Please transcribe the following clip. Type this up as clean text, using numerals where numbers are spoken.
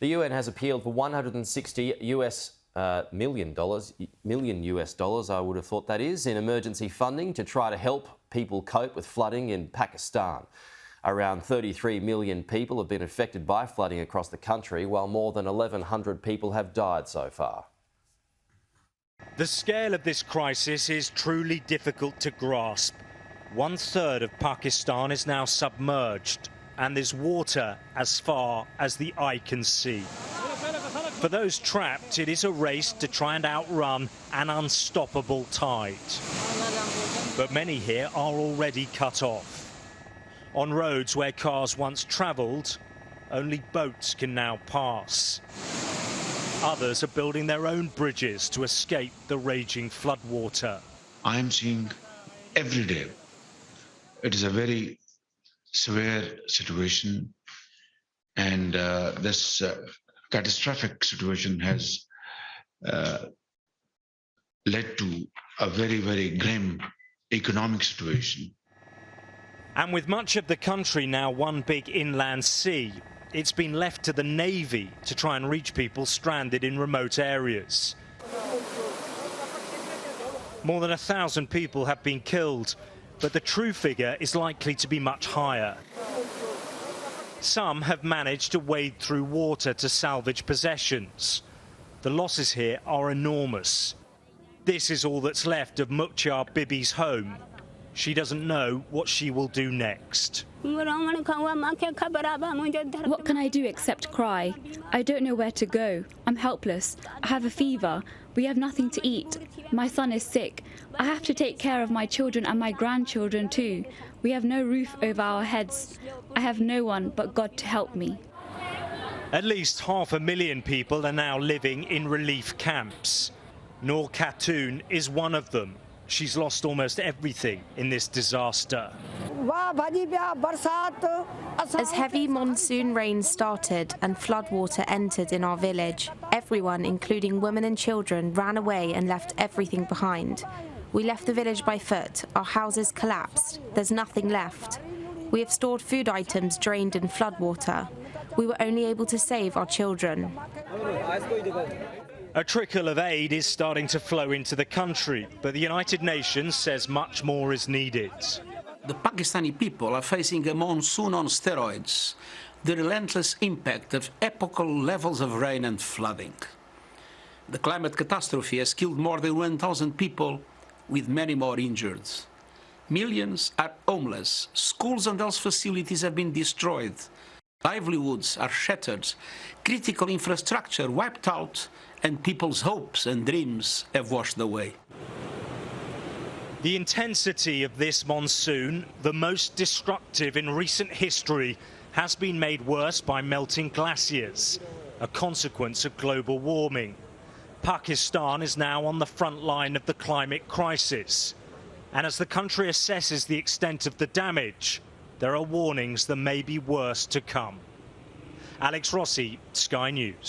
The UN has appealed for $160 million US dollars, I would have thought that is, in emergency funding to try to help people cope with flooding in Pakistan. Around 33 million people have been affected by flooding across the country, while more than 1,100 people have died so far. The scale of this crisis is truly difficult to grasp. 1/3 of Pakistan is now submerged, and there's water as far as the eye can see. For those trapped, it is a race to try and outrun an unstoppable tide. But many here are already cut off. On roads where cars once travelled, only boats can now pass. Others are building their own bridges to escape the raging floodwater. I am seeing every day. It is a very severe situation, and this catastrophic situation has led to a very, very grim economic situation. And with much of the country now one big inland sea, it's been left to the Navy to try and reach people stranded in remote areas. More than 1,000 people have been killed, but the true figure is likely to be much higher. Some have managed to wade through water to salvage possessions. The losses here are enormous. This is all that's left of Mukhtar Bibi's home. She doesn't know what she will do next. What can I do except cry? I don't know where to go. I'm helpless. I have a fever. We have nothing to eat. My son is sick. I have to take care of my children and my grandchildren too. We have no roof over our heads. I have no one but God to help me. At least 500,000 people are now living in relief camps. Noor Khatoon is one of them. She's lost almost everything in this disaster. As heavy monsoon rain started and floodwater entered in our village, everyone, including women and children, ran away and left everything behind. We left the village by foot. Our houses collapsed. There's nothing left. We have stored food items drained in floodwater. We were only able to save our children. A trickle of aid is starting to flow into the country, but the United Nations says much more is needed. The Pakistani people are facing a monsoon on steroids, the relentless impact of epochal levels of rain and flooding. The climate catastrophe has killed more than 1,000 people, with many more injured. Millions are homeless, schools and health facilities have been destroyed, livelihoods are shattered, critical infrastructure wiped out, and people's hopes and dreams have washed away. The intensity of this monsoon, the most destructive in recent history, has been made worse by melting glaciers, a consequence of global warming. Pakistan is now on the front line of the climate crisis. And as the country assesses the extent of the damage, there are warnings there may be worse to come. Alex Rossi, Sky News.